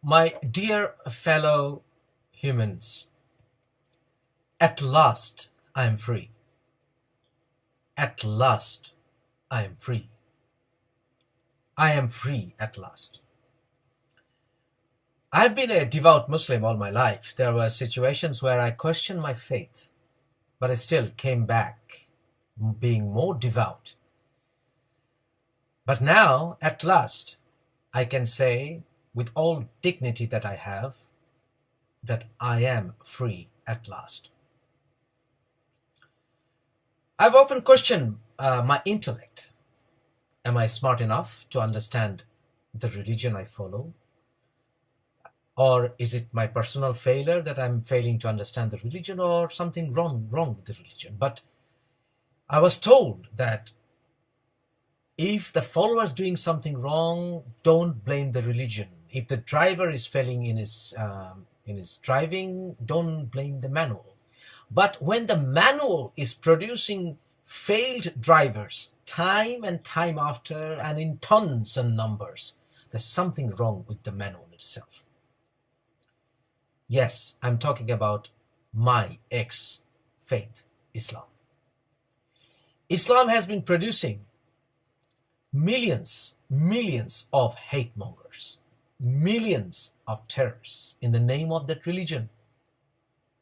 My dear fellow humans, at last I am free. At last I am free. I am free at last. I've been a devout Muslim all my life. There were situations where I questioned my faith, but I still came back being more devout. But now, at last, I can say with all dignity that I have, that I am free at last. I've often questioned my intellect. Am I smart enough to understand the religion I follow? Or is it my personal failure that I'm failing to understand the religion, or something wrong with the religion? But I was told that if the follower is doing something wrong, don't blame the religion. If the driver is failing in his driving, don't blame the manual. But when the manual is producing failed drivers time and time after and in tons and numbers, there's something wrong with the manual itself. Yes, I'm talking about my ex-faith, Islam. Islam has been producing millions of hate mongers, millions of terrorists in the name of that religion.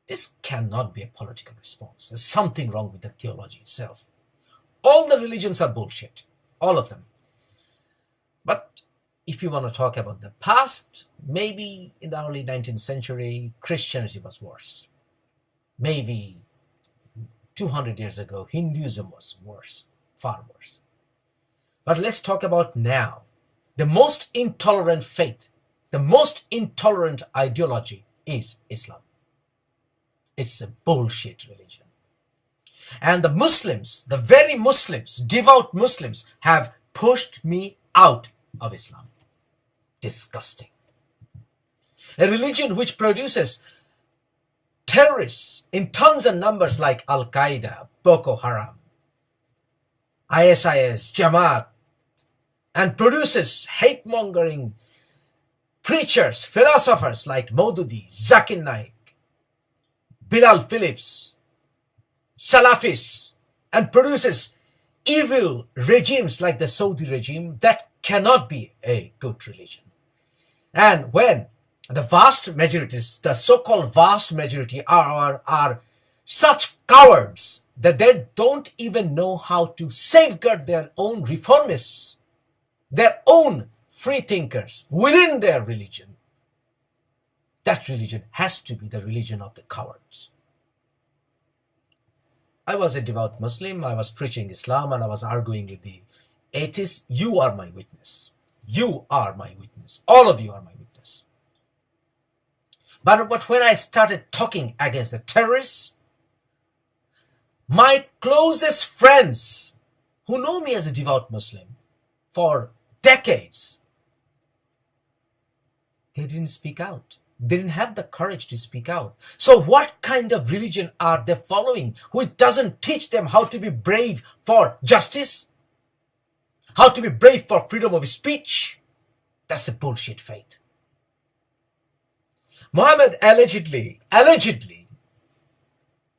This cannot be a political response. There's something wrong with the theology itself. All the religions are bullshit, all of them. But if you want to talk about the past, maybe in the early 19th century, Christianity was worse. Maybe 200 years ago, Hinduism was worse, far worse. But let's talk about now. The most intolerant faith, the most intolerant ideology is Islam. It's a bullshit religion. And the Muslims, the very Muslims, devout Muslims, have pushed me out of Islam. Disgusting. A religion which produces terrorists in tons and numbers like Al-Qaeda, Boko Haram, ISIS, Jamaat, and produces hate-mongering preachers, philosophers like Maududi, Zakir Naik, Bilal Phillips, Salafis, and produces evil regimes like the Saudi regime, that cannot be a good religion. And when the vast majorities, the so-called vast majority are such cowards that they don't even know how to safeguard their own reformists, their own free thinkers within their religion, that religion has to be the religion of the cowards. I was a devout Muslim, I was preaching Islam, and I was arguing with the atheists. You are my witness. You are my witness. All of you are my witness. But when I started talking against the terrorists, my closest friends who know me as a devout Muslim for decades, they didn't speak out. They didn't have the courage to speak out. So what kind of religion are they following which doesn't teach them how to be brave for justice? How to be brave for freedom of speech? That's a bullshit faith. Muhammad allegedly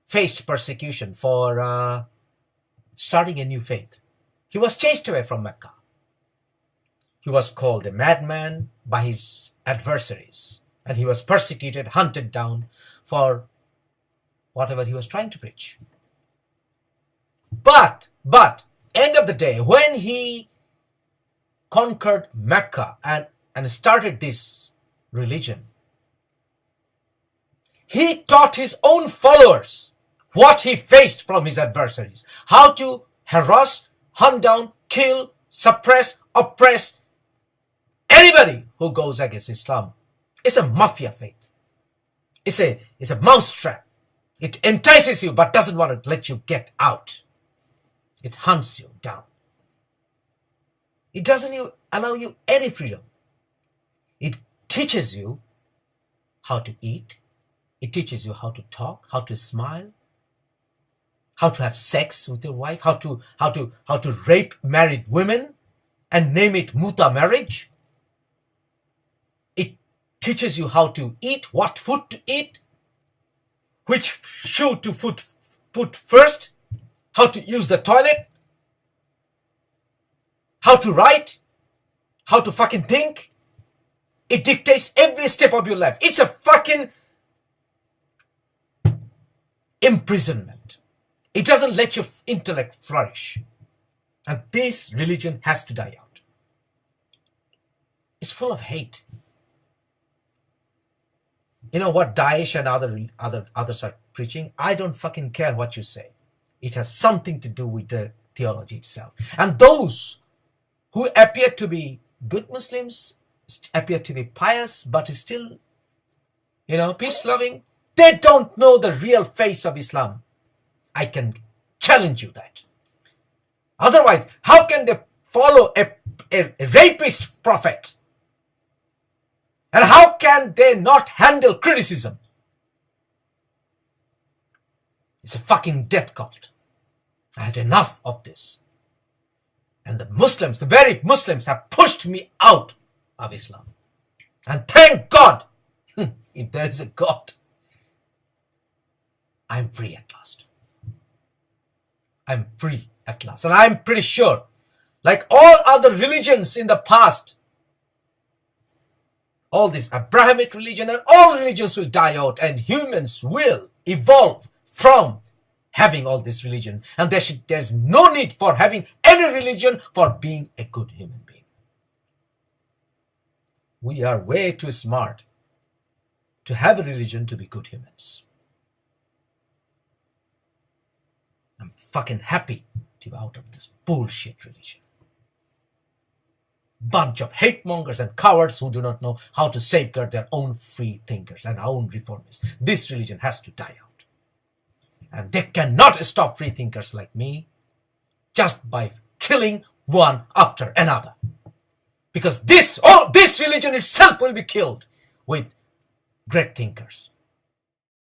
faced persecution for starting a new faith. He was chased away from Mecca. He was called a madman by his adversaries, and he was persecuted, hunted down for whatever he was trying to preach. But, end of the day, when he conquered Mecca and started this religion, he taught his own followers what he faced from his adversaries. How to harass, hunt down, kill, suppress, oppress anybody who goes against Islam. It's a mafia faith. It's a mousetrap. It entices you but doesn't want to let you get out. It hunts you down. It doesn't allow you any freedom. It teaches you how to eat. It teaches you how to talk, how to smile, how to have sex with your wife, how to rape married women and name it muta marriage. It teaches you how to eat, what food to eat, which shoe to put first, how to use the toilet, how to write, how to fucking think. It dictates every step of your life. It's a fucking imprisonment. It doesn't let your intellect flourish. And this religion has to die out. It's full of hate. You know what Daesh and others are preaching? I don't fucking care what you say. It has something to do with the theology itself. And those who appear to be good Muslims, appear to be pious, but still, peace-loving, they don't know the real face of Islam. I can challenge you that. Otherwise, how can they follow a rapist prophet? And how can they not handle criticism? It's a fucking death cult. I had enough of this. And the Muslims, the very Muslims, have pushed me out of Islam. And thank God, if there is a God, I'm free at last. I'm free at last. And I'm pretty sure, like all other religions in the past, all this Abrahamic religion and all religions will die out and humans will evolve from having all this religion. And there's no need for having any religion for being a good human being. We are way too smart to have a religion to be good humans. I'm fucking happy to be out of this bullshit religion. Bunch of hate mongers and cowards who do not know how to safeguard their own free thinkers and our own reformists. This religion has to die out. And they cannot stop free thinkers like me just by killing one after another. Because this religion itself will be killed with great thinkers.